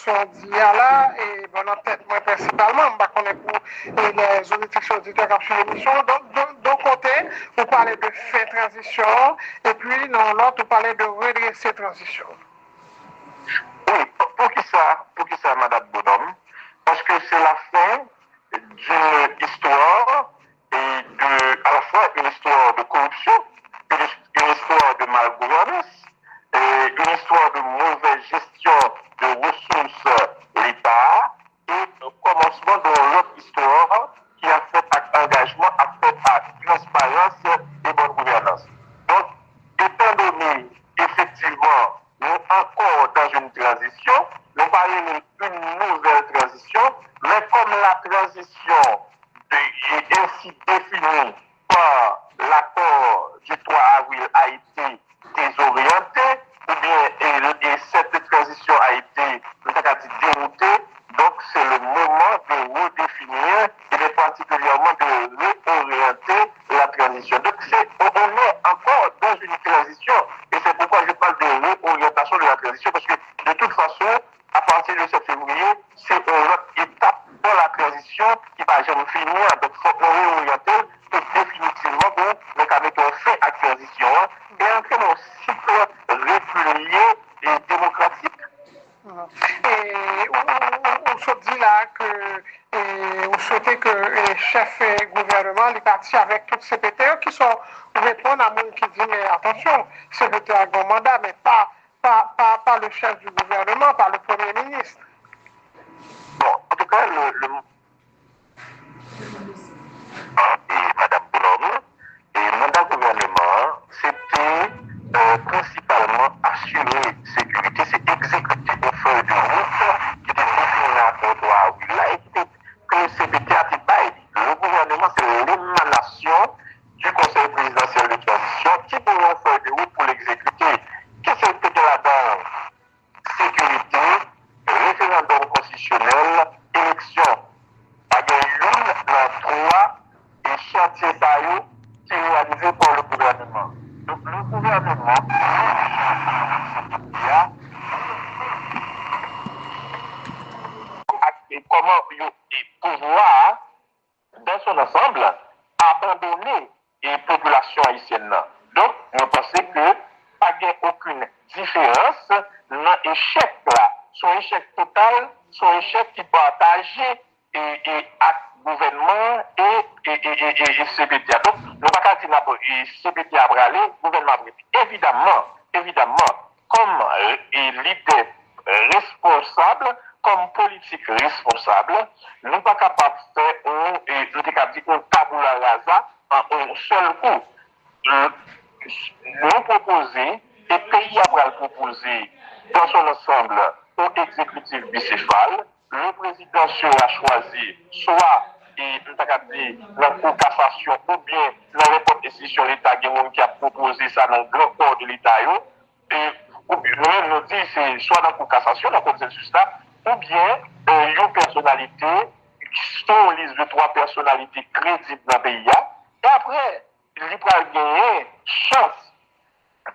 son dit là, et bon, en tête, moi principalement, je connais pour les auditeurs qui ont suivi l'émission. D'un côté, vous parlez de fait transition, et puis dans l'autre, vous parlez de redresser transition. Oui, pour qui ça, Madame Bonhomme? Parce que c'est la fin d'une histoire et à la fois une histoire de corruption, une histoire de malgouvernance, et une histoire de mauvaise gestion de ressources l'État et le commencement de l'autre histoire qui a fait à engagement, a fait à transparence et bonne gouvernance. Donc, étant donné, effectivement, nous encore dans une transition, nous parlons d'une nouvelle transition, mais comme la transition est ainsi définie par l'accord du 3 avril a été désorientée, ou bien et cette transition a été déroutée, donc c'est le moment de redéfinir et particulièrement de réorienter la transition. Donc on est encore dans une transition et c'est pourquoi je parle de réorientation de la transition parce que de toute façon, à partir de 7 février, c'est une autre étape dans la transition qui va jamais finir. Donc il faut réorienter définitivement pour mettre fin à la transition et entrer dans un cycle régulier et démocratique. Et on se dit là que vous souhaitez que les chefs et gouvernement, les partis avec toutes ces PTE qui sont répondent à monde qui dit mais attention, c'est PTE a un mandat, mais pas le chef du gouvernement, pas le Premier ministre. Bon, en tout cas, et Madame Boulon, et mandat gouvernement, c'était principalement assurer sécurité, c'est exécuter une feuille de route qui était définie à l'endroit où il a été que le CPT a été baillé. Le gouvernement, c'est l'émanation du Conseil présidentiel de transition qui donne une feuille de route pour l'exécuter. Qu'est-ce que c'était là-dedans? Sécurité, référendum constitutionnel, élection. Il y a une, trois, et chantier SAO qui est réalisé par le gouvernement. Donc le gouvernement, et comment il pouvoir, dans son ensemble, abandonner les populations haïtiennes. Donc, nous pensons que pas aucune différence dans l'échec là. Son échec total, son échec qui partagé et à gouvernement et CBT. Donc, nous ne pouvons pas dire que CBT a bralé, gouvernement a bralé. Évidemment, comme leader responsable, comme politique responsable, nous ne sommes pas capables de faire un tabula rasa en un seul coup. Nous proposer, et le pays a proposé dans son ensemble un exécutif bicéphale. Le président sera choisi soit dans la cassation ou bien dans n'importe quelle décision de l'État qui a proposé ça dans le grand corps de l'État. Ou bien nous dit c'est soit dans la cassation, dans le consensus là, ou bien une personnalité, sont une liste de 3 personnalités crédibles dans le pays. Et après, il va gagner chance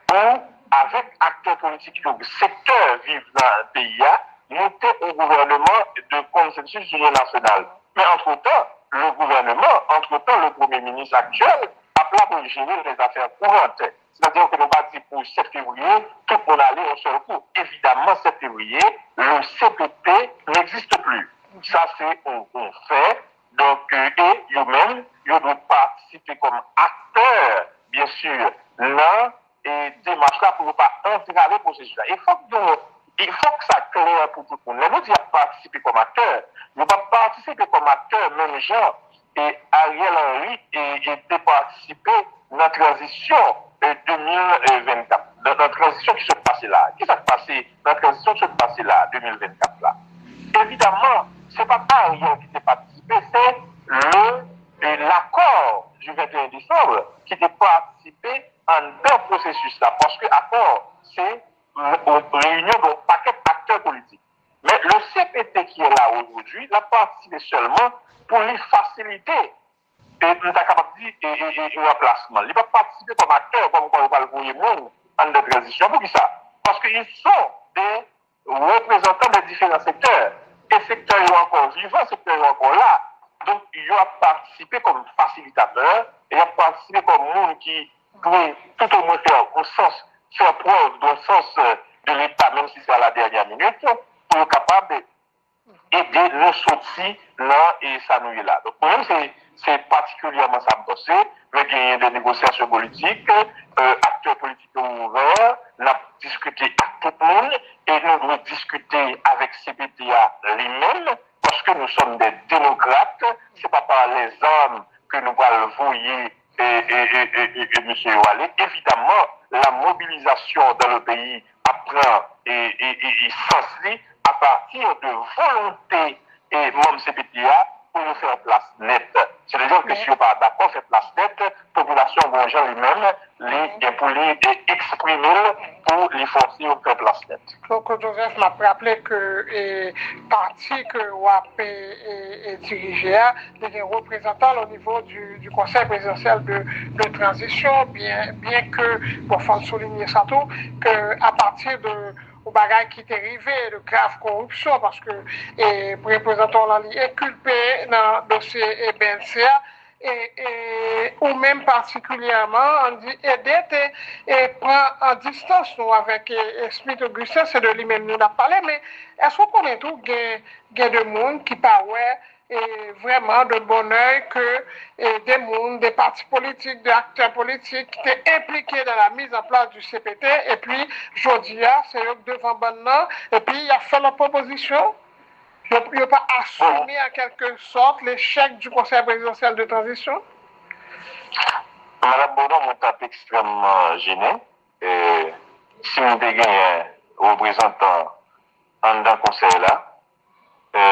pour, avec acteurs politiques qui secteur vivent dans le pays, monter un gouvernement de consensus d'union nationale. Mais entre-temps, le Premier ministre actuel a pris pour gérer les affaires courantes. C'est-à-dire que nous pas dit pour 7 février, tout le monde allait au seul coup. Évidemment, 7 février, le CPP n'existe plus. Ça, c'est un fait. Donc, et eux-mêmes, ils doivent participer comme acteurs, bien sûr, dans et démarche là pour ne pas entraver le processus là. Il faut que ça claire pour tout le monde. Nous disons participer comme acteur. Nous ne pas participer comme acteur, même genre. Et Ariel Henry était participé dans la transition 2024. Dans la transition qui se passait là. Qu'est-ce qui s'est passé dans la transition qui se passait là, 2024 là? Évidemment, ce n'est pas Ariel qui s'est participé, c'est l'accord du 21 décembre qui était participé en deux processus là. Parce que l'accord, c'est une réunion d'un paquet d'acteurs politiques. Mais le CPT qui est là aujourd'hui, n'a participé seulement pour lui faciliter nous sommes capables de dire un remplacement. Il ne va pas participer comme acteur, comme on va le voir en de transition. Pour qui ça? Parce qu'ils sont des représentant des différents secteurs. Et secteurs sont encore vivants, secteurs sont encore là. Donc, ils ont participé comme facilitateur, et ils ont participé comme monde qui doit tout au moins faire preuve d'un sens de l'État, même si c'est à la dernière minute, pour être capable d'aider nous sortir là et ça nous est là. Donc, moi-même, c'est particulièrement ça me bossé, mais il y a des négociations politiques, acteurs politiques ouverts, on a discuté avec tout le monde, et nous devons discuter avec CPTA lui-même, parce que nous sommes des démocrates, c'est pas par les armes que nous allons voyer M. Oualé. Évidemment, la mobilisation dans le pays apprend et s'inscrit à partir de volonté et même CPTA pour nous faire place nette. C'est-à-dire que si on n'est pas d'accord, faire place nette, la population Bonjour lui-même, pour lui exprimer, pour les forcer à faire place nette. Donc, Joseph m'a rappelé que le parti que WAP est dirigé, il est représentant au niveau du Conseil présidentiel de transition, bien que, pour faire souligner ça tout, qu'à partir de au bagage qui est arrivé de grave corruption parce que le représentant est inculpé dans le dossier BNCA ou même particulièrement on dit aider et prend en distance nous avec Smith Augustin, c'est de lui-même nous n'a parlé, mais est-ce qu'on connaît tout il y a des monde qui parlent et vraiment de bon oeil que des mondes, des partis politiques, des acteurs politiques qui étaient impliqués dans la mise en place du CPT et puis Jodia, c'est eux devant maintenant et puis il a fait la proposition. Il n'a pas assumé en quelque sorte l'échec du Conseil présidentiel de transition. Madame Bono m'a extrêmement gêné. Et si nous avons un représentant dans le conseil là,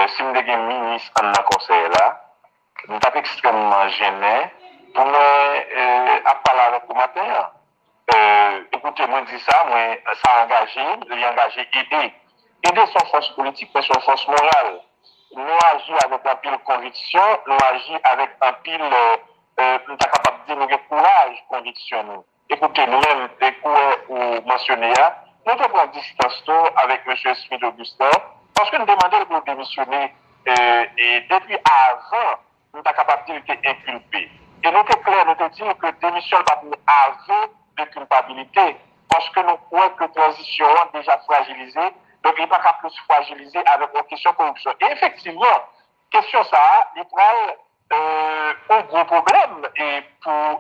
si nous avons un ministre dans le conseil là, nous sommes extrêmement gênés pour nous parler avec le matin. Écoutez, moi je dis ça, moi, ça engagé, aider. Aider son force politique, mais son force morale. Nous agissons avec un pile conviction, nous agissons avec un pile, nous sommes capables de dire courage, conviction. Nous. Écoutez, nous-mêmes, les cours ou mentionnés, nous devons prendre distance avec M. Smith Augustin, parce que nous demandons pour démissionner, et depuis avant, nous sommes capables de dire qu'il est inculpé. Et nous sommes clairs, nous disons que démission n'est pas aveu de culpabilité, parce que nous croyons que la transition est déjà fragilisée. Donc, il n'est pas qu'à plus fragiliser avec une question de corruption. Et effectivement, question ça, il prend un gros problème et pour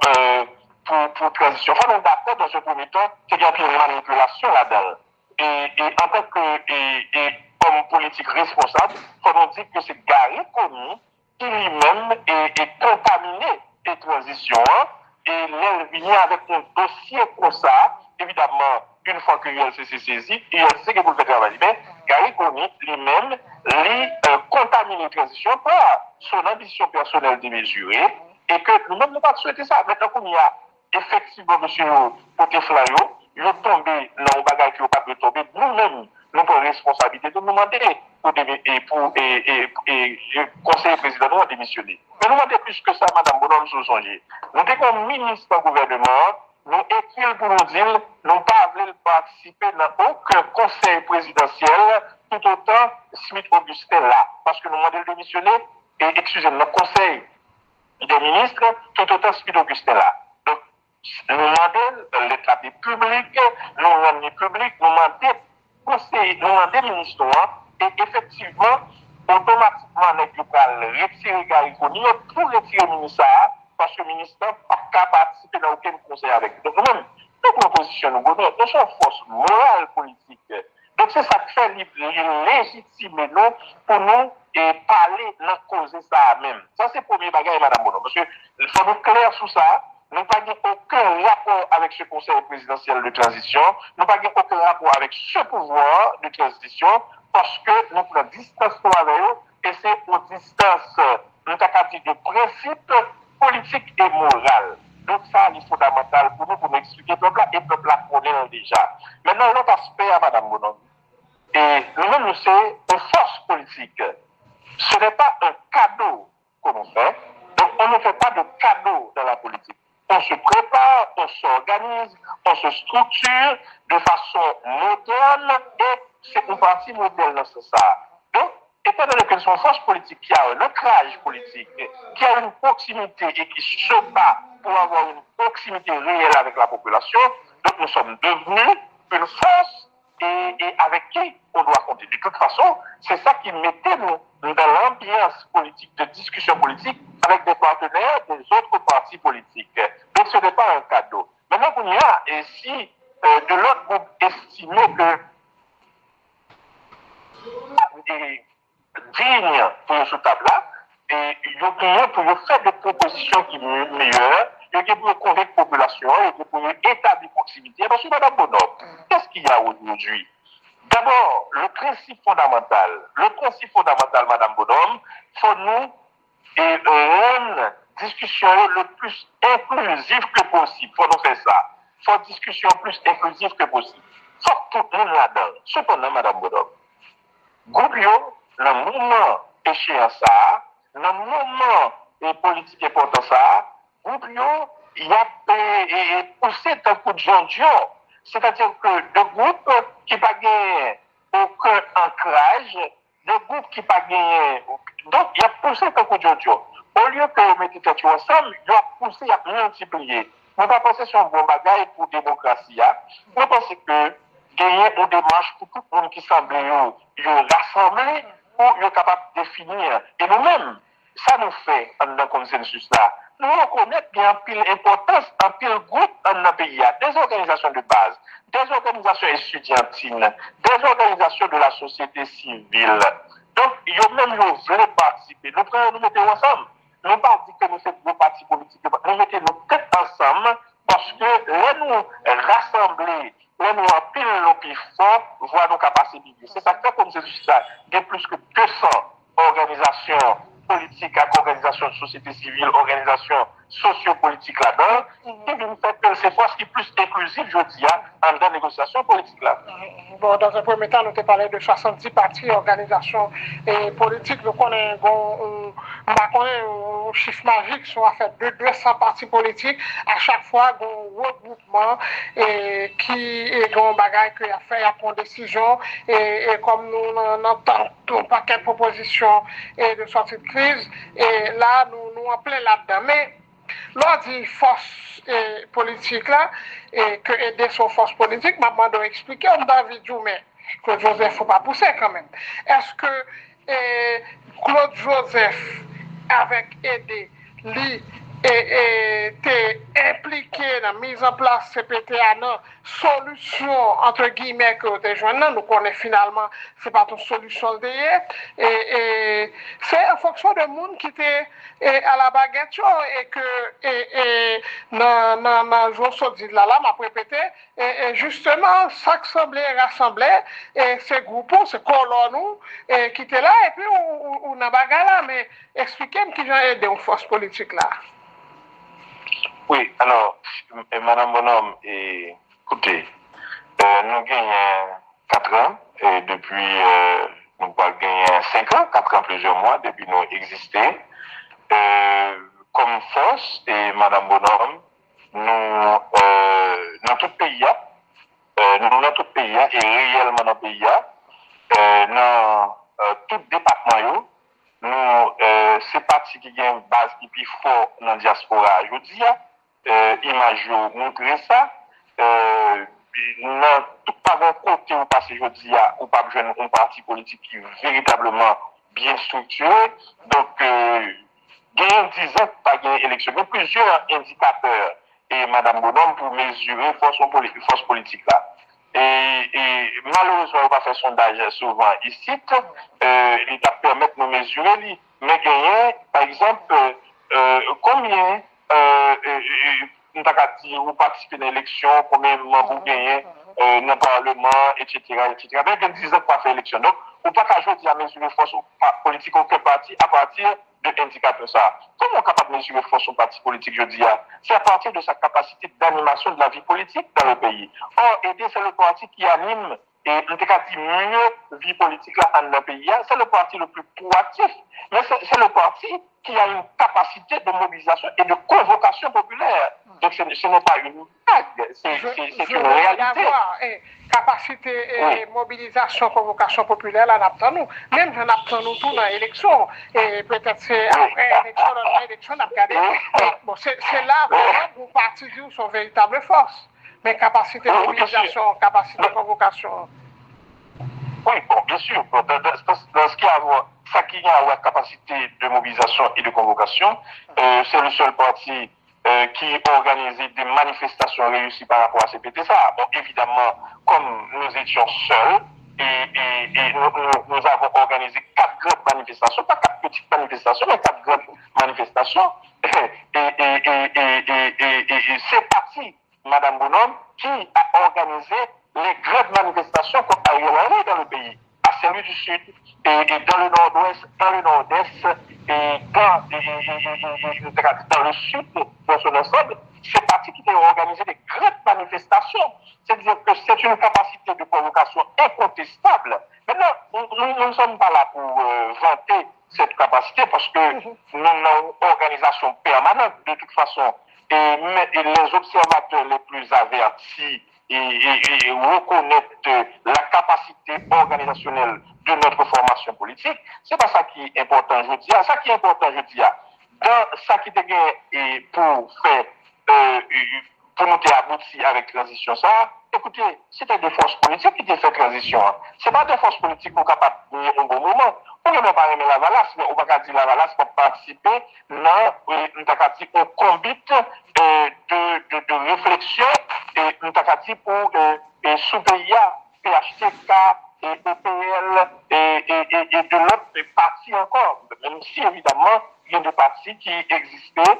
transition. Enfin, on est d'accord dans ce premier temps qu'il y a une manipulation là-dedans. Et en tant que comme politique responsable, il faut nous dire que c'est Gary Conny qui lui-même est contaminé des transitions. Et là, il vient avec un dossier comme ça, évidemment, une fois que l'ULC s'est saisi, l'ULC que vous le faites travailler, mais Gary Conny lui-même, contamine la transition par son ambition personnelle démesurée, et que nous-mêmes, nous pas souhaité ça. Maintenant qu'on y a effectivement, monsieur, côté Flayo, il est tombé dans un bagage qui n'a pas pu tomber, nous-mêmes, nous avons responsabilité de nous demander pour le conseil président de démissionner. Mais nous demandons plus que ça, Madame Bonon, nous songer. Nous sommes comme ministre du gouvernement, nous écrivons pour nous dire, nous pas voulu participer dans aucun conseil présidentiel, tout autant Smith Augustin là. Parce que nous demandons de démissionner, et excusez-moi, notre conseil des ministres, tout autant Smith Augustin là. Donc, nous demandons l'État public, nous demandons public, nous demandons conseil, nous demandons ministre, et effectivement, automatiquement, nous allons retirer Gary Conny pour retirer le ministère, parce que le ministère n'a pas participé dans aucun conseil avec nous. Donc, nous-mêmes, nous propositionnons, nous sommes force morale politique. Donc, c'est ça qui fait légitimer nous pour nous et parler dans cause ça même. Ça, c'est le premier bagage, Madame Bono. Parce qu'il faut nous clair sur ça. Nous n'avons pas aucun rapport avec ce conseil présidentiel de transition. Nous n'avons pas aucun rapport avec ce pouvoir de transition parce que nous prenons distance avec eux et c'est une distance, nous avons dit, de principe politique et moral. Donc ça, c'est fondamental pour nous expliquer le peuple et le peuple la connaît déjà. Maintenant, l'autre aspect à Mme Bonon. Et nous-mêmes, nous sommes une force politique. Ce n'est pas un cadeau que l'on fait. Donc, on ne fait pas de cadeau dans la politique. On se prépare, on s'organise, on se structure de façon moderne et c'est un parti modèle dans ce sens. Donc, étant donné que c'est une force politique qui a un ancrage politique, qui a une proximité et qui se bat pour avoir une proximité réelle avec la population, donc nous sommes devenus une force et avec qui on doit compter. De toute façon, c'est ça qui mettait nous dans l'ambiance politique, de discussion politique, avec des partenaires des autres partis politiques. Donc ce n'est pas un cadeau. Maintenant, il y a, et si de l'autre groupe estimait que digne pour ce table-là, et il y a pour faire des propositions qui sont meilleures, il y a pour convaincre la population, il y a pour établir proximité. Parce que Mme Bonhomme, qu'est-ce qu'il y a aujourd'hui? D'abord, le principe fondamental, Mme Bonhomme, faut nous rendre discussion le plus inclusive que possible. Faut nous faire ça. Faut une discussion plus inclusive que possible. Faut que tout le monde là-dedans. Cependant, Mme Bonhomme, groupe yo, dans le moment échéant ça, dans le moment politique important ça, groupe yo, il a poussé un coup de jonction. C'est-à-dire que le groupe qui n'a pas gagné aucun ancrage, le groupe qui n'a pas gagné. Donc, il a poussé un coup de jonction. Au lieu que vous mettez tout ensemble, il a poussé, il a multiplié. On va penser sur un bon bagage pour la démocratie. On pense que gagner une démarche pour tout le monde qui semble rassembler pour être capable de définir. Et nous-mêmes, ça nous fait, dans le consensus là, nous reconnaissons bien pile importance en pile groupe dans le pays. Des organisations de base, des organisations étudiantines, des organisations de la société civile. Donc, ils ont même voulu participer. Nous mettons ensemble. Nous pas dit que nous sommes deux partis politiques. Nous mettons nous têtes ensemble parce que là, nous rassembler, là, nous en pile le plus fort, voir nos capacités. C'est ça que comme c'est juste ça. Il y a plus que 200 organisations politiques, organisations de société civile, organisations sociopolitiques là-dedans, qui viennent faire que c'est force qui est plus inclusive, je dis, en dans négociation politique là. Bon, dans un premier temps, nous avons parlé de 70 partis, organisations et politiques. Nous connaissons un chiffre magique, soit fait de 200 partis politiques. À chaque fois, il y a un regroupement qui est un bagage qui a fait, à prendre décision. Et comme nous entendons un paquet de propositions et de sortie de crise, et là, nous en plein là-dedans. Mais lors dit force politique là, et que aider son force politique, maman doit expliquer, on David Joumet, que Joseph ne faut pas pousser quand même. Est-ce que Claude Joseph, avec aider, lui, était impliqué dans la mise en place CPTA, non, solution, entre guillemets, que vous joignez, nous connaissons finalement, ce n'est pas une solution derrière, et c'est en fonction de monde qui était à la baguette, et que, dans le jour sorti là, m'a répété, et justement, s'assembler, rassembler, et ces groupes, ces colons, qui étaient là, et puis, on a bagarre là, mais expliquez-moi qui j'ai aidé une force politique là. Oui, alors, Madame Bonhomme, écoutez, nous gagnons 4 ans, et depuis, nous avons gagné 5 ans, 4 ans, plusieurs mois, depuis nous exister. Comme force, et Madame Bonhomme, nous, dans tout le pays, et réellement dans le pays, dans tout département, nous, c'est parti qui a une base qui est plus forte dans la diaspora. Je dis, image, montrer ça, dans tout pas bon côté où passer, je dis, ou pas besoin d'un parti politique qui est véritablement bien structuré. Donc, il y a 10 ans, pas gagné élection. Il y a plusieurs indicateurs, et Mme Bonhomme, pour mesurer force politique là. Et malheureusement, on va faire sondage souvent ici. L'État permet de nous mesurer, mais gagner, par exemple, combien nous avons dit vous participez à l'élection, combien de membres vous gagnez dans le Parlement, etc. Mais il y a 10 ans pour faire l'élection. Donc, on ne peut pas aujourd'hui mesurer force politique aucun parti à partir de indicateurs ça. Comment on est capable de mesurer force au parti politique, je dis, c'est à partir de sa capacité d'animation de la vie politique dans le pays. Or, aider, c'est le parti qui anime et on dit mieux vie politique là dans le pays. C'est le parti le plus proactif. Mais c'est le parti qui a une capacité de mobilisation et de convocation populaire. Donc ce n'est pas une vague, c'est une réalité. Capacité et mobilisation, convocation populaire, là, nous. Même si nous tout dans l'élection, et peut-être c'est après l'élection, on a regardé. Bon, c'est là vraiment vous partisez son véritable force. Mais capacité de mobilisation, capacité de convocation. Oui, bon, bien sûr. Dans ce qui a ça qui a la capacité de mobilisation et de convocation, c'est le seul parti qui organisait des manifestations réussies par rapport à CPT. Ça, bon, évidemment, comme nous étions seuls, et nous avons organisé 4 grandes manifestations, pas 4 petites manifestations, mais 4 grandes manifestations. Et c'est parti, Madame Bonhomme, qui a organisé les grandes manifestations contre Ariel Henry dans le pays, à Saint-Louis du Sud, et dans le nord-ouest, dans le nord-est, et dans le sud, dans son ensemble, c'est parti qui a organisé des grandes manifestations. C'est-à-dire que c'est une capacité de convocation incontestable. Maintenant, nous ne sommes pas là pour vanter cette capacité parce que nous avons une organisation permanente de toute façon. Et les observateurs les plus avertis et reconnaître la capacité organisationnelle de notre formation politique, c'est pas ça qui est important, je dis. Ça qui est important, je dis, dans ça qui est gagné pour faire, pour nous aboutir avec la transition, ça, écoutez, c'était des forces politiques qui ont fait transition. C'est pas des forces politiques qui sont capables de venir au bon moment. On ne peut pas aimer la valasse, mais on ne peut pas dire la valasse pour participer dans un combite de réflexion et un pour sous-pays PHTK et EPL et de l'autre parti encore. Même si évidemment, il y a des partis qui existaient,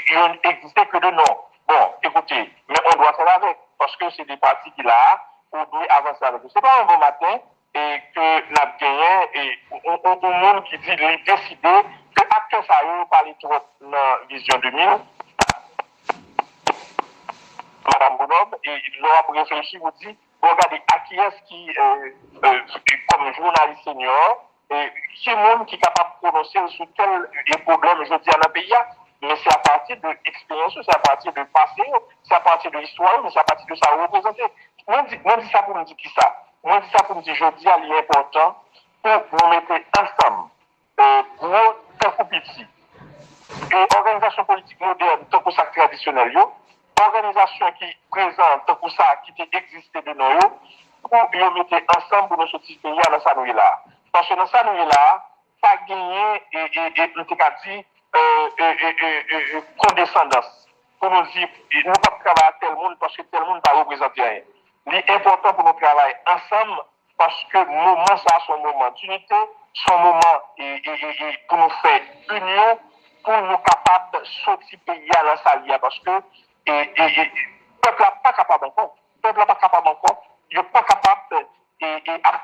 qui n'ont existé que de nom. Bon, écoutez, mais on doit faire avec, parce que c'est des partis qui là, on doit avancer avec eux. C'est pas un bon matin et que n'a gagné et au monde qui dit de décider que acteur ça y est parler trop dans Vision 2000. Madame Bonhomme, et l'on a réfléchi, vous dit, regardez, à qui est-ce qui, comme journaliste senior, qui est monde qui est capable de prononcer sur tel problème, je dis, dans le pays, mais c'est à partir de l'expérience, c'est à partir de passé, c'est à partir de l'histoire, mais c'est à partir de ça représenter. Moi, je dis ça pour me dire qui ça. Moi, je dis ça pour me dire, je dis, il est important pour nous mettre ensemble, gros, tant petit. Et organisation politique moderne, tant que ça traditionnel, organisation qui présente, tant que ça, qui existait de nous, pour nous mettre ensemble pour nous sortir pays dans ça nous là. Parce que dans ça nous là, pas gagner et nous dit condescendance. Pour nous dire, nous ne pouvons pas travailler à tel monde parce que tel monde ne peut pas représenter rien. L'important pour nous travailler ensemble parce que le moment, ça a son moment d'unité, son moment pour nous faire union, pour nous capables de sortir pays à la salle. Parce que le peuple n'est pas capable encore. Le peuple n'est pas capable encore. Il n'est pas capable de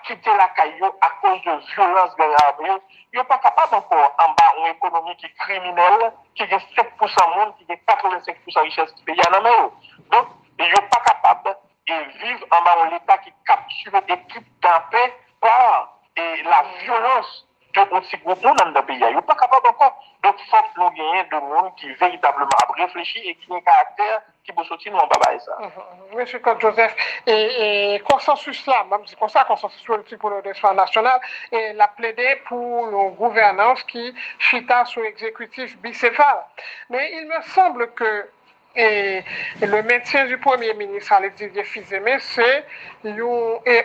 quitter la caillou à cause de violence grave. Il n'est pas capable encore en bas une économie qui est criminelle, qui est 5% de monde, qui est 85% de richesse du pays à la main. Donc, il n'est pas capable de vivre en bas un État qui capture l'équipe en paix par la violence de un petit groupe dans le pays. Il n'est pas capable encore. Donc, il faut que nous gagnions de monde qui véritablement a réfléchi et qui a un caractère qui peut sortir nous en bas ça. Monsieur Claude Joseph, et consensus là, même si c'est comme ça, consensus politique pour le développement national, et l'a plaidé pour une gouvernance qui chita sur l'exécutif bicéphale. Mais il me semble que le maintien du Premier ministre Didier Fils-Aimé, c'est une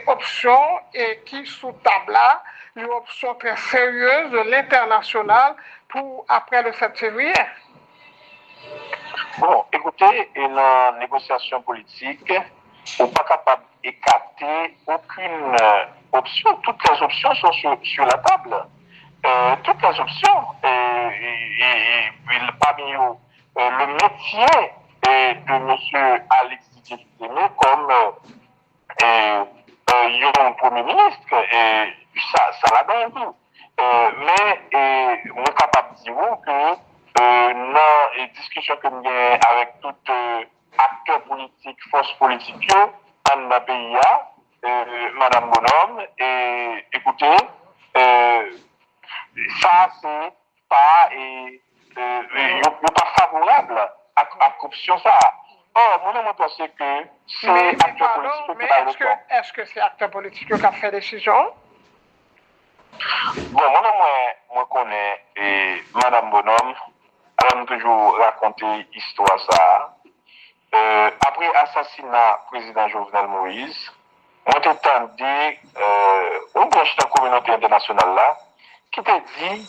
option qui sous table là, une option très sérieuse de l'international pour après le 7 février. Bon, écoutez, une négociation politique, on n'est pas capable d'écarter aucune option. Toutes les options sont sur la table. Toutes les options, parmi eux, le métier de M. Alex Didier Fils-Aimé comme un Premier ministre, ça l'a bien vu. Mais on est capable de dire que dans les discussions que nous avons avec tout acteur politique, force politique, dans le pays, Madame Bonhomme, et écoutez, ça c'est pas favorable à la corruption ça. Or, moi-même, je pense que c'est acteurs politiques qui parlent de ça. Est-ce que c'est acteurs politiques qui ont fait décision? Bon, moi, connais Madame Bonhomme, elle m'a toujours raconté l'histoire ça. Après l'assassinat du président Jovenel Moïse, moi, j'ai entendu une branche de la communauté internationale là, qui t'a dit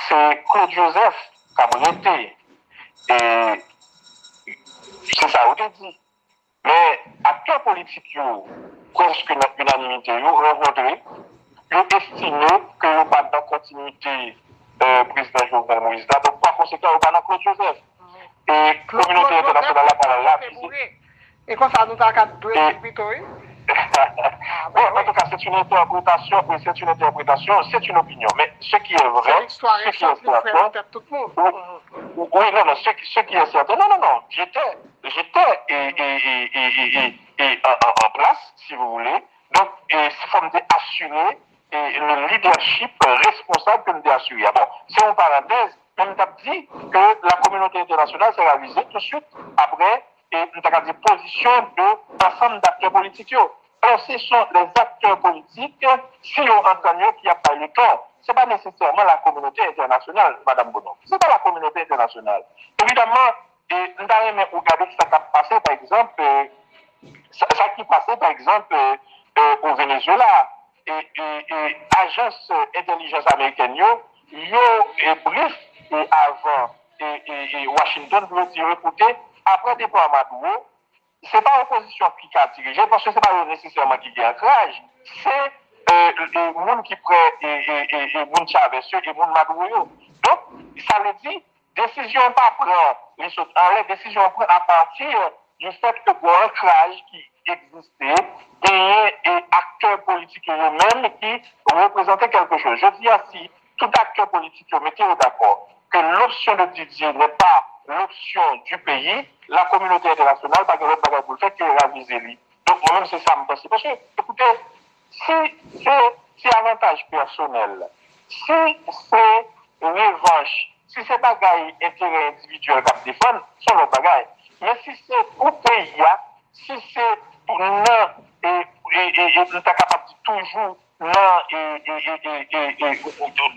c'est Claude Joseph qui a arrêté. Et c'est ça, on t'a dit. Mais acteurs politiques, presque unanimité, ils ont rencontré, ils ont estimé qu'ils n'ont pas de continuité président Jovenel Moïse là, donc par conséquent, ils n'ont pas de Claude Joseph. Et la communauté internationale a parlé là. Et quand ça nous a quatre deux bon, en tout cas, c'est une interprétation, c'est une opinion. Mais ce qui est vrai, ce qui est certain, oui, non, ce qui est certain, non, j'étais en place, si vous voulez. Donc, il faut assurer le leadership responsable que nous assurer. Bon, c'est une parenthèse, mais nous avons dit que la communauté internationale s'est réalisée tout de suite après, et nous avons dit position de l'ensemble d'acteurs politiques. Alors, ce sont les acteurs politiques, si on entend qui a pas le temps, ce n'est pas nécessairement la communauté internationale, Madame Bono. Ce n'est pas la communauté internationale. Évidemment, nous avons regardé ce qui a passé, par exemple, ça qui passait, par exemple, au Venezuela. Et agence intelligence américaine, et brief, et avant, et Washington voulait dire, écoutez, après déploiement Maduro, ce n'est pas l'opposition qui a dirigé, parce que ce n'est pas nécessairement qui a ancrage, c'est les gens qui prennent et moun Chavez et moun Maduro. Donc, ça veut dire, décision pas prendre, les décisions prendre à partir du fait que pour l'ancrage qui existait, des acteurs politiques eux-mêmes qui représentaient quelque chose. Je dis ainsi, tout acteur politique, mettez-vous d'accord que l'option de Didier n'est pas l'option du pays, la communauté internationale, pas que l'autre bagage pour le fait que raviser lui. Donc, moi-même, c'est ça, me pense. Parce que, écoutez, si c'est avantage personnel, si c'est revanche, si c'est bagaille intérêt individuel qui défend, c'est le bagaille. Mais si c'est pour pays, si c'est pour nous, et nous sommes capables de toujours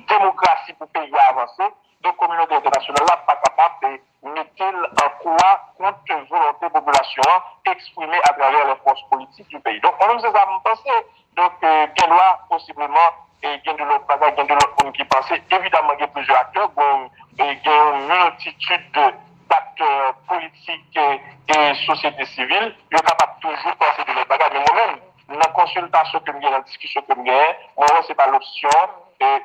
démocratie pour pays avancer, donc la communauté internationale n'est pas capable de mettre en quoi contre la volonté de la population exprimée à travers les forces politiques du pays. Donc, moi-même, c'est ça que je pense. Donc, il y a possiblement, il y a de l'autre bagaille, il y a de l'autre qui pense. Évidemment, il y a plusieurs acteurs, il y a une multitude d'acteurs politiques et sociétés civiles, ils sont capables toujours de penser de l'autre bagaille. Mais moi-même, dans la consultation que nous avons, dans la discussion que nous avons, moi, ce n'est pas l'option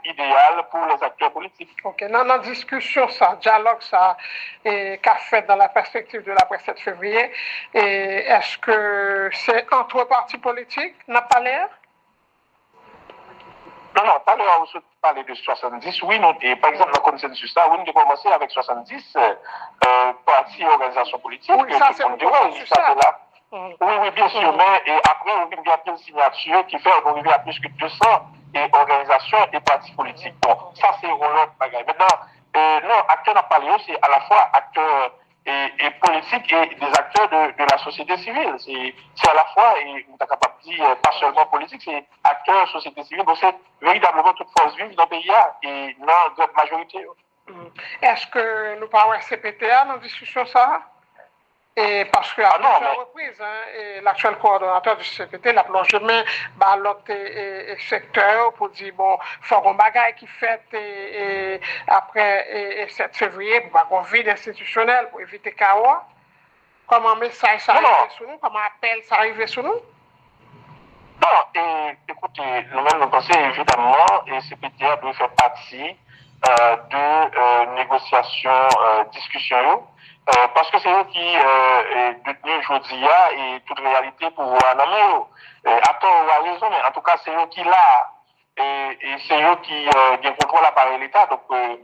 idéale pour les acteurs politiques. Ok, dans la discussion, ça, dialogue, ça, qu'a fait dans la perspective de l'après-7 février, est-ce que c'est entre partis politiques, n'a pas l'air? Non, pas l'air, on parler de 70, oui, nous, et par exemple, dans le consensus, là, oui, nous avons commencé avec 70 partis et organisations politiques. Oui, ça, c'est le consensus, là. Oui, bien sûr, mais après, on vient de signature qui fait qu'on arrive à plus que 200 organisations et partis politiques. Bon, ça, c'est un autre bagage. Maintenant, non, acteurs n'a pas lieu, c'est à la fois acteurs et politiques et des acteurs de la société civile. C'est à la fois, et on est capable de dire, pas seulement politique, c'est acteurs, société civile. Donc, c'est véritablement toute force vive dans le pays et dans la grande majorité. Est-ce que nous parlons CPTA dans la discussion, ça? Et parce qu'à plusieurs reprises, l'actuel coordonnateur du CPT l'a plongé main dans l'autre secteur pour dire, bon, il faut qu'on bagaille qui fait après 7 février pour qu'on vide institutionnel pour éviter chaos. Comment message ça arrive sur nous? Comment appel ça arrive sur nous? Non, écoutez, nous-mêmes, nous pensons évidemment, et CPTA doit faire partie de négociations, discussions. Parce que c'est eux qui détenus aujourd'hui et toute réalité pour voir non à tort ou à raison, mais en tout cas c'est eux qui là et c'est eux qui contrôlent l'appareil l'État. Donc pour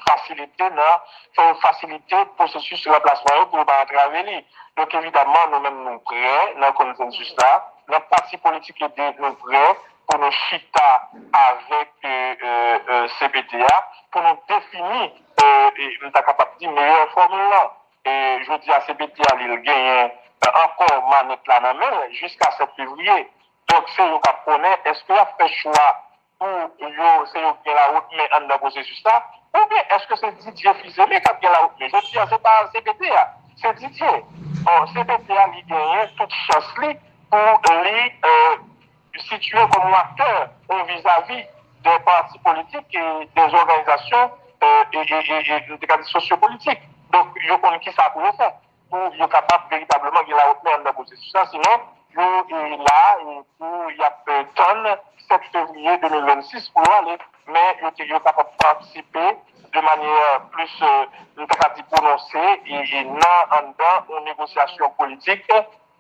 faciliter le processus de remplacement pour ne pas entraver. Donc évidemment nous-mêmes nous prêts dans le consensus là, notre parti politique est nous prêts pour nous chita avec CPTA, pour nous définir, et nous sommes capables de dire meilleure formule là. Et je dis à CPTA, il gagne encore manette la main jusqu'à 7 février. Donc, c'est vous qui connaissez, est-ce qu'il a fait choix pour c'est vous qui la route, mais en le processus là, ou bien est-ce que c'est Didier Fils-Aimé qui a bien la route? Mais je dis, c'est pas CPTA, c'est Didier. Bon, CPTA, il gagne toute chance pour lui situer comme acteur vis-à-vis des partis politiques et des organisations et des sociopolitiques. Donc, je connais qui ça pourrait faire pour être capable véritablement de la retenir dans le processus. Sinon, il est là et pour il y a tonne 7 février 2026 pour aller, mais il est capable de participer de manière plus prononcée et non en dedans aux négociations politiques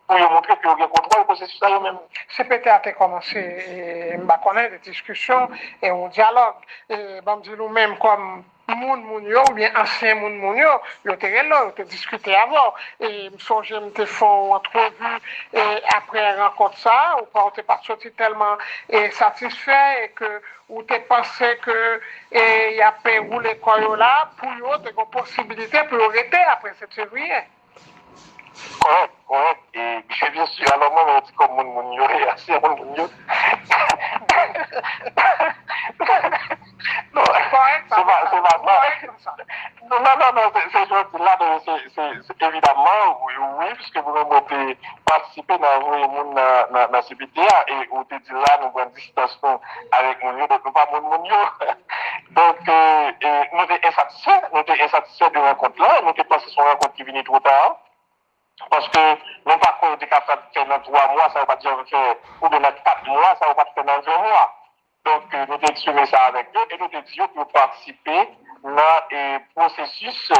pour montrer qu'il y a un contrôle du processus là même. CPT a commencé et connaître des discussions et un dialogue. Et nous-mêmes comme moun yo ou bien ancien moun yo étaient là, ils discuté avant et me songe me te font entrevue et après rencontre ça ou pas on pas sorti tellement satisfait et que ou te pensé que il y a pas rouler quoi là pour yo te une possibilité pour arrêter après 7 février. Correct. Et bien sûr, alors moi, je dis comme mon yo, et assez mon yo. Non, c'est pas non, c'est gentil. Là, c'est évidemment, oui, puisque vous avez participé dans la CPTA et vous avez dit là, nous avons une distance avec mon yo, donc nous pas mon yo. Donc, nous étions insatisfaits de rencontre là, nous étions passés sur une rencontre qui venait trop tard. Parce que non pas qu'on est capable de faire dans 3 mois, ça ne veut pas dire faire, ou dans 4 mois, ça ne veut pas faire dans 20 mois. Donc, nous avons exprimé ça avec eux et nous avons dit pour participer dans un processus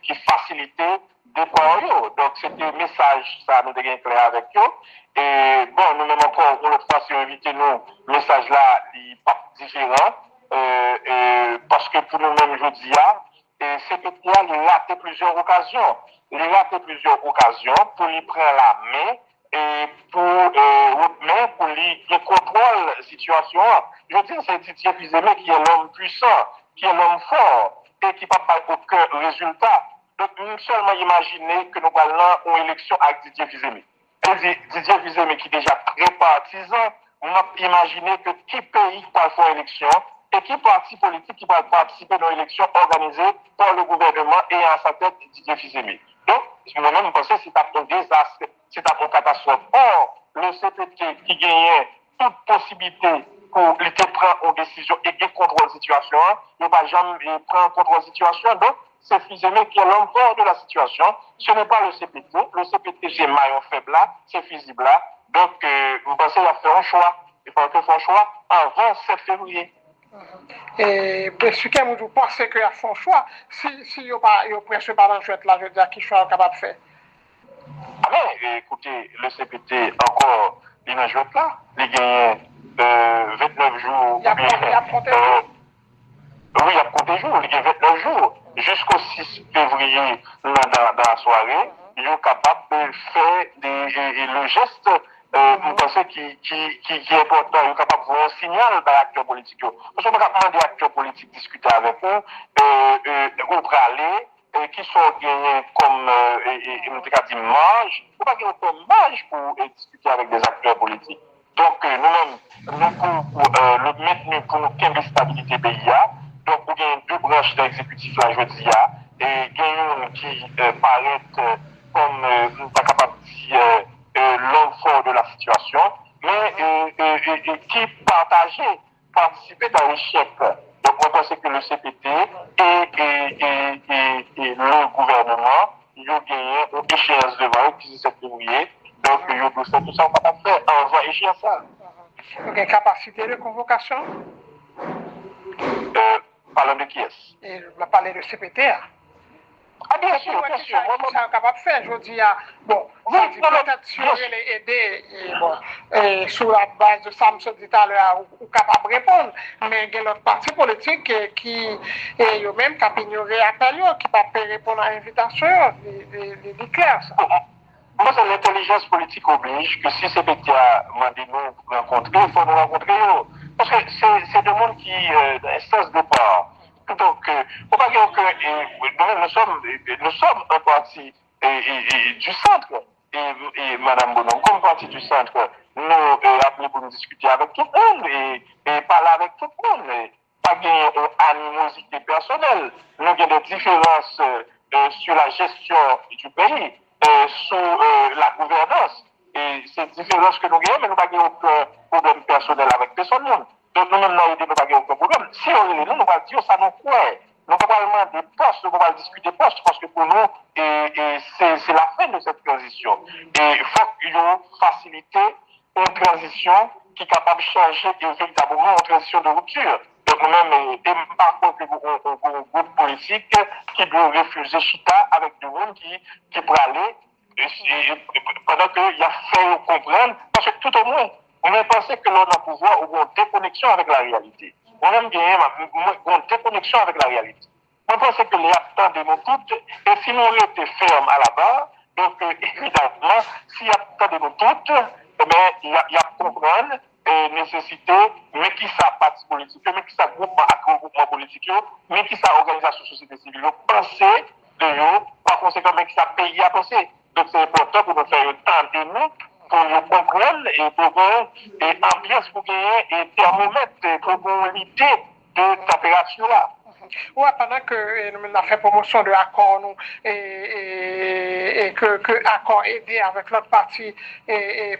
qui facilite des points. Donc, c'était un message, ça nous avons clair avec eux. Et bon, nous-mêmes encore, pour l'autre fois, si on invite nous, le message là, il n'est pas différent. Parce que pour nous-mêmes, je dis, et CPTA, il a raté plusieurs occasions. Il a raté plusieurs occasions pour lui prendre la main et pour lui contrôler la situation. Je dis, c'est Didier Fils-Aimé qui est l'homme puissant, qui est l'homme fort et qui n'a pas aucun résultat. Donc, nous seulement imaginer que nous allons une élection avec Didier Fils-Aimé. Didier Fils-Aimé qui est déjà très partisan, on a imaginé que qui pays va faire une élection et qui parti politique qui va participer dans l'élection organisée par le gouvernement et à sa tête Didier Fils-Aimé. Donc, moi-même, je pense que c'est un désastre, c'est une catastrophe. Or, le CPT qui gagnait toute possibilité pour prendre une décision et de contrôler la situation, il ne va jamais prendre contrôle de la situation. Donc, c'est Fils-Aimé qui est l'homme fort de la situation. Ce n'est pas le CPT. Le CPT, c'est maillon faible là, c'est fusible là. Donc, je pense qu'il va faire un choix. Il faut faire un choix avant 7 février. Et ce que vous pensez qu'il y a son choix, si il n'y a presque pas dans le jeu là, je veux dire, qui soit capable de faire. Ah mais écoutez, le CPT encore, il n'a joué là, il gagne 29 jours. Il a compté jours. Oui, il a compté jours, il gagne 29 jours. Jusqu'au 6 février, dans la soirée, il est capable de faire le geste. Vous pensez qui est important, il est capable de voir un signal dans l'acteur politique. Parce qu'on peut demander à l'acteur politique discuter avec eux, où pour aller, qui sont gagnés comme, marge, ou pas gagner comme marge pour discuter avec des acteurs politiques. Donc, nous-mêmes, pour le maintenir pour nous quelle stabilité pays, donc, vous avez 2 branches d'exécutif là, je dis, et gagnons qui paraît comme, nous pas capable de dire, l'homme fort de la situation, mais qui participer dans l'échec. Donc, on pense que le CPT et le gouvernement, ils ont gagné une échéance devant eux, qui est 7 février. Donc, ils ont tout ça, on va pas faire avant échéance ça. Donc, une capacité de convocation? Parlant de qui est-ce? Et je vais parler de CPT. Ah, bien sûr. Moi, c'est capable de faire. Je dis, bon, peut-être si on les aider, et sur la base de ça, je dis tout à l'heure, ou capable de répondre. Mais il y a l'autre parti politique qui est même capable d'ignorer l'appel, qui ne peut pas répondre à l'invitation, c'est clair ça. moi, l'intelligence politique oblige que si CPT a demandé nous rencontrer, il faut nous rencontrer. Parce que c'est des monde qui, instance de part. Donc, faut pas dire que nous sommes un parti du centre. Et Madame Bonon, comme parti du centre, nous appelons pour nous discuter avec tout le monde et parler avec tout le monde. Pas une animosité personnelle. Nous avons des différences sur la gestion du pays, sur la gouvernance. Et c'est différence que nous avons, mais nous n'avons pas aucun problème personnel avec personne. Donc nous, nous n'avons pas aucun problème. Si on est nous, nous allons dire ça nous quoi. Nous ne pouvons pas demander postes, nous ne pouvons pas discuter postes, parce que pour nous, c'est la fin de cette transition. Et il faut qu'il y ait faciliter une transition qui est capable de changer véritablement une transition de rupture. Donc nous-mêmes, et par contre, un groupe politique qui doit refuser Chita avec des gens qui pourraient aller pendant qu'il y a fait comprendre, parce que tout au moins, on a pensé que l'on a pouvoir ou une déconnexion avec la réalité. On aime gagner une déconnexion avec la réalité. On pense que les acteurs de nous toutes, et si nous étions fermes à la barre, donc évidemment, s'il y a tant de nous toutes, eh bien, il y a comprendre nécessité, mais qui ça parti politique, mais qui ça groupement politique, mais qui ça organisation société civile, penser de eux, par conséquent, mais qui ça pays à penser. Donc c'est important pour nous faire un temps de nous, pour nous comprendre et pour une ambiance pour gagner et thermomètre pour une idée de température là. Ouais, pendant que nous avons fait promotion de l'accord nous et que l'accord aidé avec l'autre parti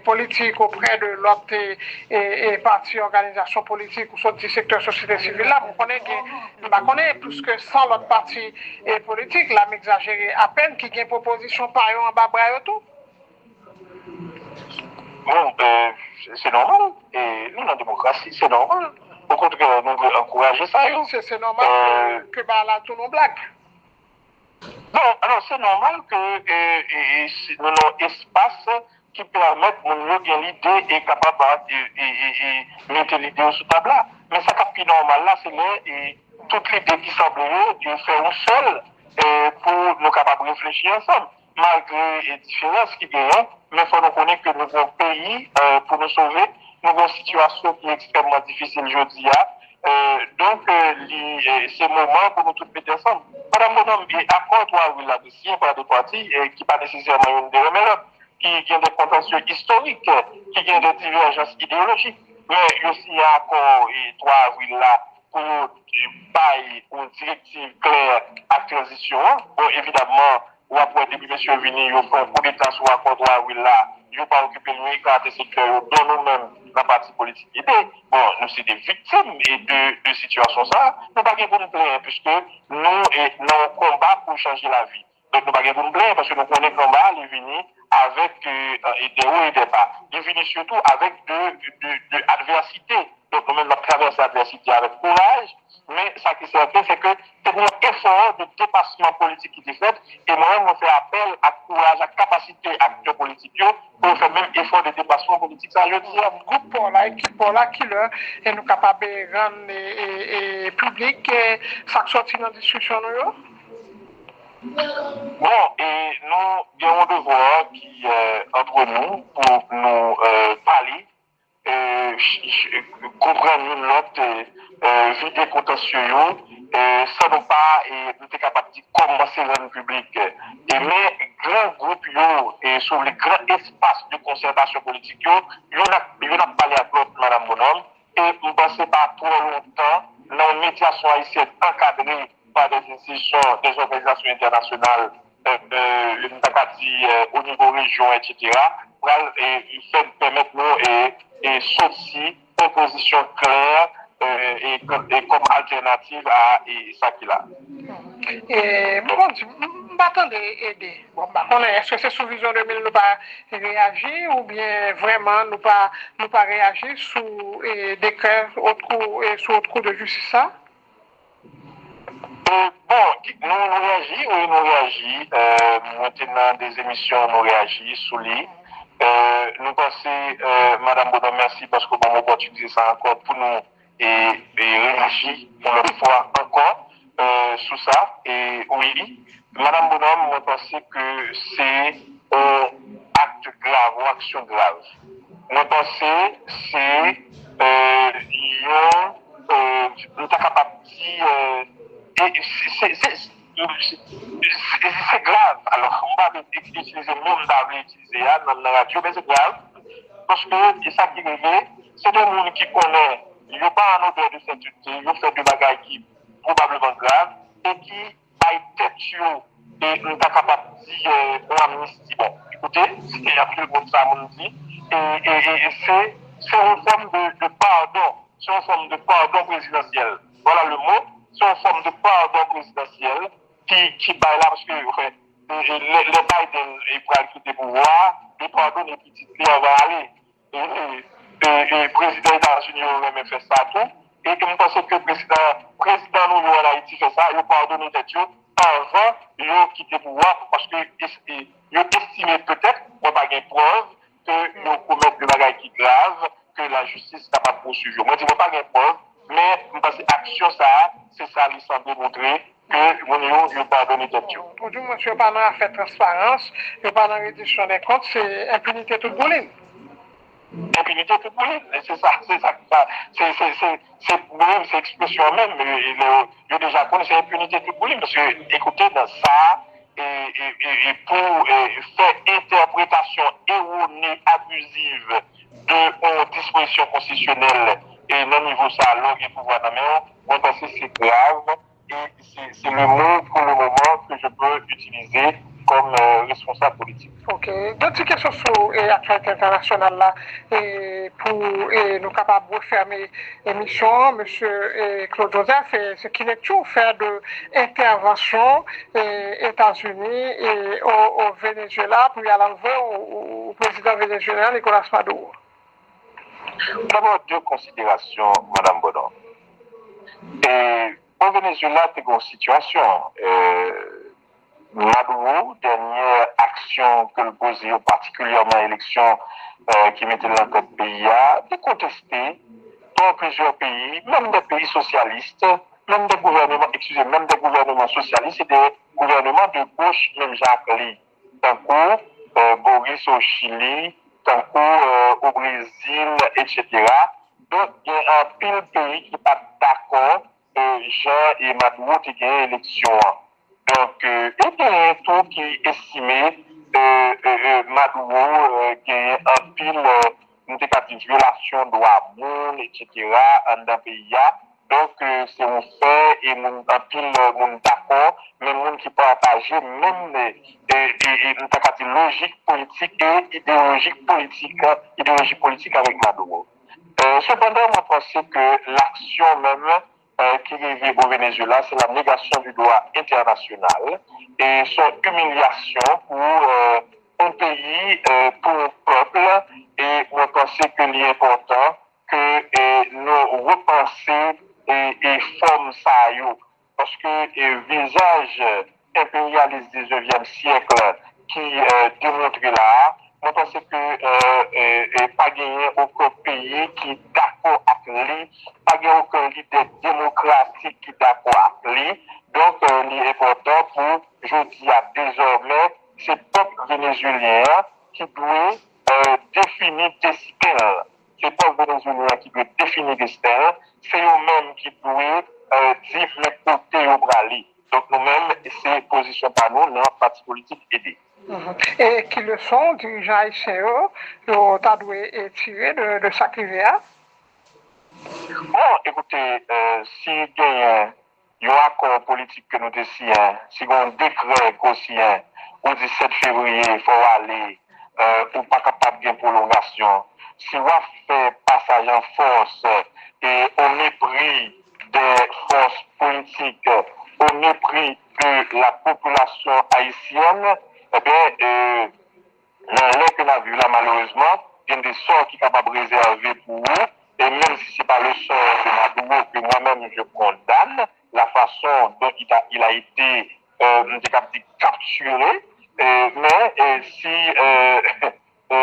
politique auprès de l'autre parti organisation politique ou du secteur société civile là, vous connaissez plus que 100 l'autre parti politique là, m'exagérer à peine qui gagne proposition par en bas bras tout. Bon, c'est normal. Et nous, dans la démocratie, c'est normal. Au contraire, nous devons encourager ça. C'est normal que là, tout nos blagues. Non, alors c'est normal que nous avons un espace qui permette de nous gagner l'idée et capable de mettre l'idée sur table là. Mais ça qui est normal là, c'est toute l'idée qui semblerait de faire un seul pour nous capables de réfléchir ensemble. Malgré les différences qui gagnent, mais il faut nous connaître que nous avons un pays pour nous sauver. Nous avons une situation qui est extrêmement difficile aujourd'hui. Donc, c'est le moment pour nous tous mettre ensemble. Madame Bonhomme, accord 3 avril là, signé par des partis qui pas nécessairement une des remèdes, qui ont des contentieux historiques, qui ont des divergences idéologiques. Mais aussi, accord 3 avril là, pour bailler une directive claire à transition. Bon, évidemment, ou après, depuis M. Vini, il fait un coup d'état sur l'accord 3 avril là, il n'a pas occupé le micro de secteur dont nous-mêmes, la partie politique. Bon, nous sommes des victimes de situations ça. Nous n'avons pas de nous plaindre, puisque nous, nous combat pour changer la vie. Donc, nous n'avons pas de nous plaindre, parce que nous connaissons le combat, il vient avec des hauts et des bas. Il vient surtout avec de adversité. Donc, nous-mêmes, nous traversons l'adversité avec courage. Mais ça qui est certain, c'est que c'est un effort de dépassement politique qui est fait. Et moi-même, on fait appel à courage, à capacité acteurs politiques pour faire même effort de dépassement politique. Ça, je dis. Un groupe pour là, équipe pour là, qui là, et nous capables de rendre public ça sorti dans la discussion. Bon, et nous avons un devoir qui entre nous pour nous parler. Comprendre notre vie des contentieux, ça nous pas nous sommes capables de commencer dans public. Et mais grands groupes et sur les grands espaces de concertation politique, il y a parlé à l'autre, Madame Bonhomme, et nous pensons pas trop longtemps dans une médiation haïtienne encadrée par des institutions, des organisations internationales, au niveau région, etc., pour permettre nous et sortir une position claire et comme alternative à ça qu'il a. Et bon, je m'attendais aider. Bon, est-ce que c'est sous vision 2000 nous pas réagir ou bien vraiment nous pas réagir sous décret sous autre coup de justice ça? Bon, nous réagissons, maintenant des émissions, nous réagissons sous lit. Nous pensons, Madame Bonhomme, merci parce que vous m'avez opportunité ça encore pour nous et réagir pour une fois encore sur ça. Et oui, Madame Bonhomme, nous pensons que c'est acte grave ou action grave. Moi, penser, c'est nous sommes capables de dire, c'est grave. Alors, on va utiliser le mot qu'on va utiliser dans la radio, mais c'est grave. Parce que c'est ça qui est c'est des gens qui connaissent, ils n'ont pas un odeur de sainteté, ils ont fait des bagages qui probablement graves et qui aillent tête et nous sommes capables de dire amnistie. Bon, écoutez, c'est un peu comme ça, on dit, et c'est une forme de pardon, c'est une forme de pardon présidentiel. Voilà le mot, c'est une forme de pardon présidentiel qui baille là, parce que les Biden et pour quitter le pouvoir, les pardons les petites on va aller. Le président des États-Unis aurait même fait ça tout. Et je pense que le président nous en Haïti fait ça, il a pardonné tête avant de quitter le pouvoir parce qu'il estimé peut-être, on n'a pas de preuve, que nous commettons des bagages qui graves, que la justice n'est pas poursuivre. Moi, je ne dis pas de preuve, mais je pense que l'action, c'est ça qui semble démontrer que nous n'a pas pardonné tête. Aujourd'hui, monsieur, pas dans l'affaire transparence, et pas dans la réduction des comptes, c'est impunité toute bouline. Impunité toute bouline, c'est ça. C'est expression même, il déjà connu, c'est impunité toute bouline, parce que, écoutez, dans ça, et pour faire interprétation erronée, abusive de dispositions constitutionnelles et non niveau ça, l'ordre et pouvoir dans moi, pense que c'est grave et c'est le mot pour le moment que je peux utiliser comme responsable politique. Ok. Deux petites questions sur l'actualité internationale là, et pour nous capables de fermer l'émission, monsieur Claude Joseph, ce qu'il est toujours faire de intervention États-Unis et au Venezuela pour y aller au président vénézuélien Nicolas Maduro. D'abord, deux considérations, Madame Bonan. Au Venezuela, c'est une situation. Maduro, dernière action que le posait, particulièrement l'élection qui mettait dans le pays, a contesté dans plusieurs pays, même des pays socialistes, même des gouvernements socialistes et des gouvernements de gauche, même Jacques Lee. Tant Boris au Chili, tant au Brésil, etc. Donc, il y a un pile pays qui n'est pas d'accord, Jean et Maduro qui gagnent l'élection. Donc, il y a un tout qui estimait Maduro qui a un pile de violation de droits monde, etc. dans le pays. Donc, c'est un fait et un pile d'accord, mais monde qui partage même logique politique et idéologie politique avec Maduro. Cependant, moi, je pense que l'action même qui arrive au Venezuela, c'est la négation du droit international et son humiliation pour un pays, pour un peuple. Et moi, je pense que c'est important que nous repensions et formes ça, parce que visage impérialiste du 19e siècle qui démontre là, je pense que pas gagné aucun pays qui est d'accord avec lui, pas gagné aucun leader démocratique qui est d'accord avec lui. Donc, il est important pour, je dis à désormais, c'est le peuple vénézuélien qui doit définir destin. C'est le peuple vénézuélien qui doit définir destin. C'est eux-mêmes qui doivent dire les côtés au brali. Donc, nous-mêmes, c'est position par nous, notre parti politique aidé. Et qui le sont, dirigeants haïtiens, ils ont dû tirer de sa rivière. Bon, écoutez, si il y a un accord politique que nous décidons, si il y a un décret quotient au 17 février, il faut aller pour pas capable de prolongation, si on fait passage en force et au mépris des forces politiques, au mépris de la population haïtienne, eh bien, dans l'air que nous avons vu là, malheureusement, il y a des sorts qui sont capables de réserver pour eux. Et même si ce n'est pas le sort de Maduro que moi-même je condamne, la façon dont il a été capturé, mais si il y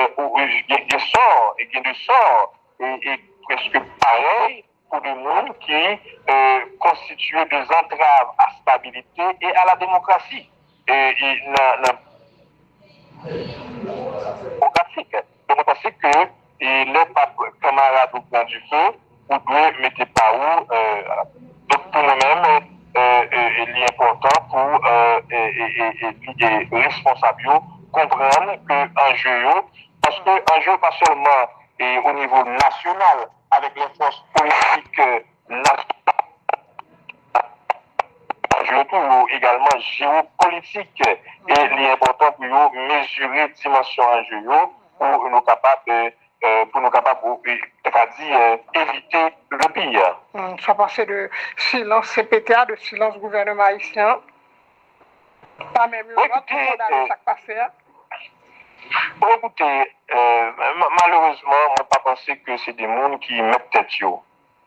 a des sorts, et presque pareil pour des monde qui constituent des entraves à la stabilité et à la démocratie. démocratique. Donc, on pense que les camarades au point du feu, vous devez mettre pas où. Donc, pour nous-mêmes, il est important pour les responsables comprendre que enjeu, parce que enjeu pas seulement au niveau national, avec les forces politiques nationales, pour également géopolitique et il est important pour nous mesurer dimension enjeu pour nous capables éviter le pire. Ça passait de silence CPTA, de silence gouvernement haïtien. Pas même le vote pour condamner chaque passé. Bon, écoutez, malheureusement, on n'a pas pensé que c'est des mondes qui mettent tête.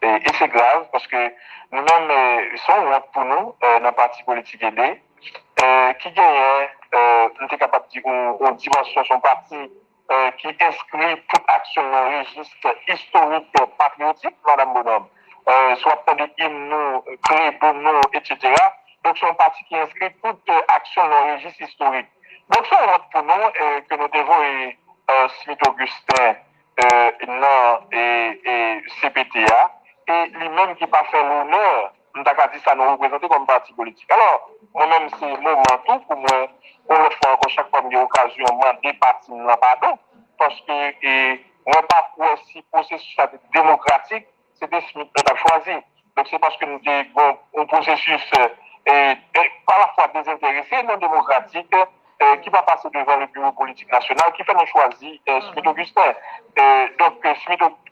Et c'est grave parce que nous-mêmes, ils sont honte pour nous, dans le parti politique aidé, qui gagne, nous sommes capables de dire une dimension son parti qui inscrit toute action dans le registre historique patriotique, Madame Bonhomme, soit pour des hymnes, créés pour nous, etc. Donc, c'est un parti qui inscrit toute action dans le registre historique. Donc, c'est un pour nous que nous devons Smith Augustin et CPTA, et lui-même qui n'a pas fait l'honneur, nous avons dit ça nous représenter comme parti politique. Alors, moi-même, c'est le moment tout pour moi, on le fait encore chaque fois que j'ai l'occasion de des partis pardon, parce que moi, pas pour si processus démocratique, c'était Smith qui a choisi. Donc, c'est parce que nous avons un processus par la fois désintéressé, non démocratique, qui va passer devant le bureau politique national, qui fait nous choisir Smith Augustin. Donc, Smith Augustin,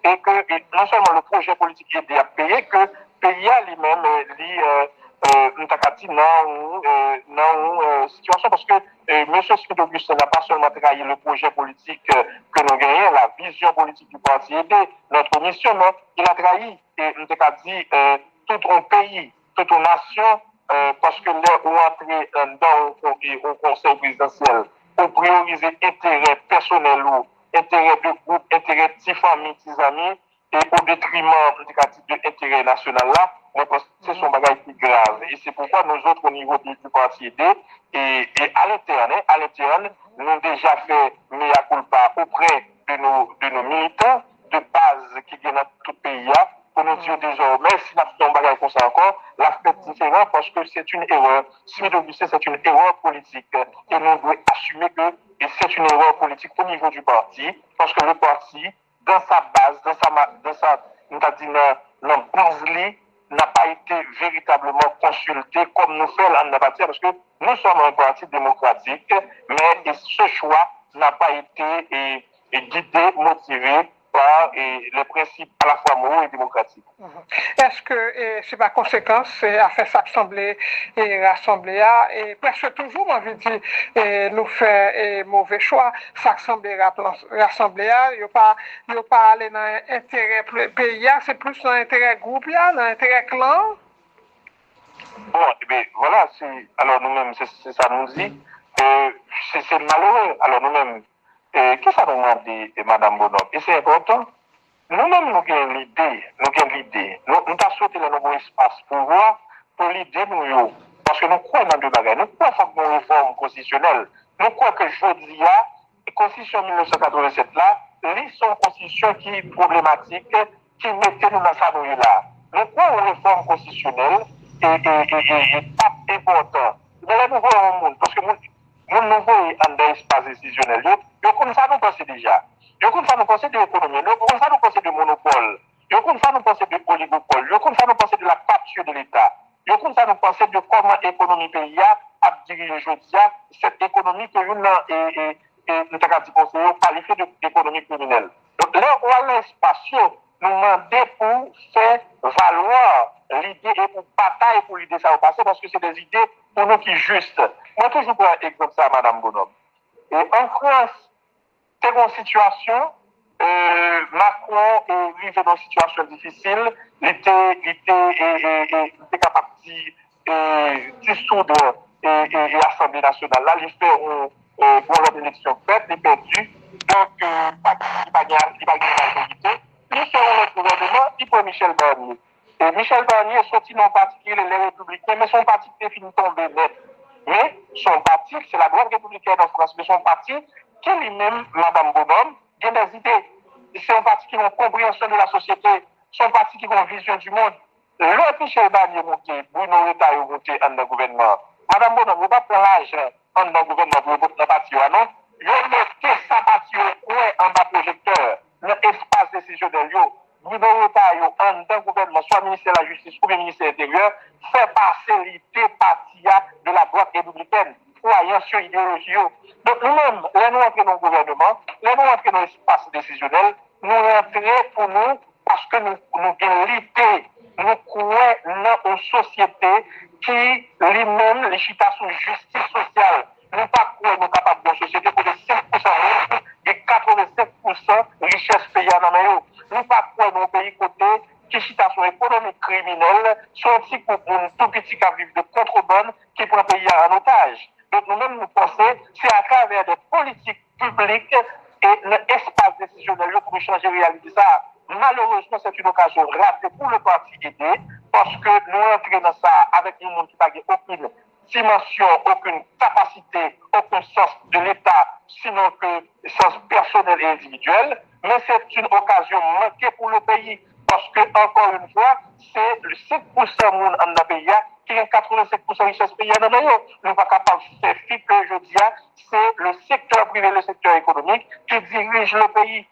et que non seulement le projet politique est à payer, que le pays lui-même nous a dit non, situation, parce que M. Smith Augustin n'a pas seulement trahi le projet politique que nous gagnons, la vision politique du parti aidé, notre mission, mais il a trahi, et nous a dit tout un pays, toute une nation, parce que là, on entrer dans au conseil présidentiel, on prioriser intérêt personnel ou intérêt de groupe, intérêt de petits familles, petits amis, et au détriment de l'intérêt national là, moi, je pense que c'est son bagage plus grave. Et c'est pourquoi nous autres, au niveau du parti aidé, et à l'interne, nous avons déjà fait mea culpa auprès de nos militants de base qui viennent dans tout le pays, pour nous dire désormais, si nous avons un bagage comme ça encore, la fait différent parce que c'est une erreur. Smith Augustin, c'est une erreur politique. Et nous devons assumer que c'est une erreur politique au niveau du parti, parce que le parti, dans sa base, dans sa base, n'a pas été véritablement consulté comme nous faisons en matière, parce que nous sommes un parti démocratique, mais ce choix n'a pas été guidé, motivé par les principes à la fois moraux et démocratiques. Est-ce que c'est par conséquence à faire s'assembler et rassembler et presque toujours, on veut dire, nous faire mauvais choix, s'assembler, rassembler, il n'y a pas aller dans l'intérêt pays, c'est plus dans l'intérêt groupe, dans l'intérêt clan? Bon, eh bien, voilà, alors nous-mêmes, c'est ça nous dit, c'est malheureux, alors nous-mêmes, qu'est-ce que ça nous demande, Madame Bonhomme? Et c'est important. Nous-mêmes, nous avons l'idée. Nous avons sauté dans nos espaces pour voir, pour l'idée, nous, parce que nous croyons dans deux bagages. Nous croyons qu'il y a une réforme constitutionnelle. Nous croyons que aujourd'hui, la Constitution 1987 là, c'est une constitution qui est problématique, qui mettait nous dans sa nouille là. Nous croyons une réforme constitutionnelle et pas important. Dans le nouveau monde, parce que nous nouveau dans l'espace décisionnel, nous commençons à nous penser déjà. Nous commençons à nous penser de l'économie, nous commençons à nous penser de monopole, nous commençons à nous penser de oligopole, nous commençons à nous penser de la capture de l'État, nous commençons à nous penser de comment l'économie pays a dirigé aujourd'hui cette économie que nous avons qualifiée d'économie criminelle. Donc là, on a l'espace, nous demander pour faire valoir l'idée et pour batailler pour l'idée ça va passer parce que c'est des idées pour nous qui justes. Moi, toujours pour un exemple ça, Madame Bonhomme. Et en France, c'est une situation, Macron est arrivé dans une situation difficile, il était capable de dissoudre l'Assemblée nationale. Là, il fait une élection faite, il est perdu, donc il va gagner la majorité. Nous serons le gouvernement, il faut Michel Barnier. Et Michel Barnier est sorti dans le parti qui est les Républicains, mais son parti est fini tombé net. Mais son parti, c'est la droite républicaine en France, mais son parti, qui lui-même, Madame Bonhomme, a des idées. C'est un parti qui a une compréhension de la société, c'est un parti qui a une vision du monde. Le Michel Barnier est monté, Bruno Retailleau est monté dans le gouvernement. Madame Bonhomme, vous ne pouvez pas prendre l'argent dans le gouvernement pour votre parti, non? Vous mettez sa partie au coin en bas projecteur, l'espace décisionnel. Bruno Retailleau, dans le gouvernement, soit ministère de la Justice ou le ministère de l'Intérieur, fait faciliter partie de la droite républicaine, croyant sur l'idéologie. Donc nous-mêmes, là nous entrons dans le gouvernement, là nous entrons dans l'espace décisionnel, nous entrons pour nous parce que nous avons l'idée, nous croyons dans une société qui lui-même, les chita sur justice sociale. Nous pas croyons nous capables d'une société pour les 5% et 85% richesse payée dans la main. Nous pas croyons dans un pays côté qui chita sur économie criminelle, sont un petit tout petit qui vivent de contrebande qui prend le pays en otage. Donc nous-mêmes nous pensons c'est à travers des politiques publiques et l'espace décisionnel pour changer la réalité ça. Malheureusement, c'est une occasion ratée pour le parti aider parce que nous entrons dans ça avec un monde qui n'a aucune dimension, aucune capacité, aucun sens de l'État, sinon que sens personnel et individuel. Mais c'est une occasion manquée pour le pays parce que, encore une fois, c'est le 5% monde dans le pays qui a 85% richesse pays dans le pays. Nous ne sommes pas capables de faire fi que je dis, c'est le secteur privé, le secteur économique qui dirige le pays.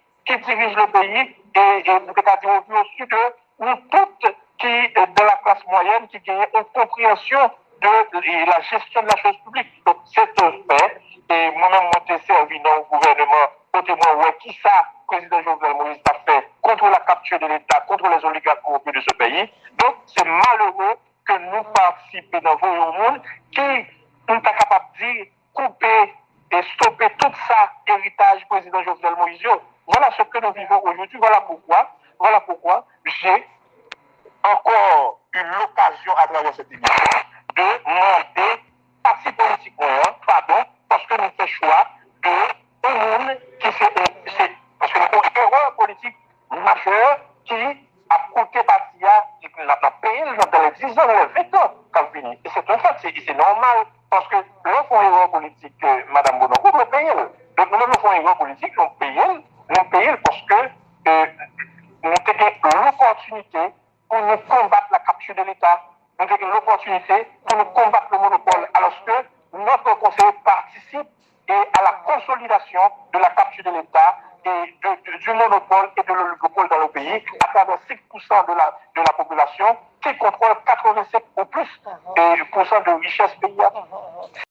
Et nous avons vu aussi que nous toutes qui, de la classe moyenne, qui gagnent une compréhension de la gestion de la chose publique. Donc, c'est un fait. Et moi-même, je suis servi dans le gouvernement, côté-moi, ouais, qui ça, président Jovenel Moïse a fait contre la capture de l'État, contre les oligarques corrompus de ce pays. Donc, c'est malheureux que nous participions dans le monde qui sont capables de dire, couper et stopper tout ça, héritage président Jovenel Moïse. Voilà ce que nous vivons aujourd'hui. Voilà pourquoi j'ai encore eu l'occasion à travers cette émission de monter parti politique parce que nous faisons choix de un monde qui c'est parce que nous avons une erreur politique majeure qui a coûté parti à payer dans les 10 ans, les 20 ans quand fini. Et c'est un fait, c'est normal parce que nous faisons une erreur politique, Madame Bonon, vous le payez. Donc nous faisons une erreur politique, nous payons parce que nous avons l'opportunité pour nous combattre la capture de l'État. Nous avons l'opportunité pour nous combattre le monopole, alors que notre conseil participe à la consolidation de la capture de l'État et du monopole et de l'oligopole dans le pays à travers 5% de la population qui contrôle 85 ou plus de richesse pays.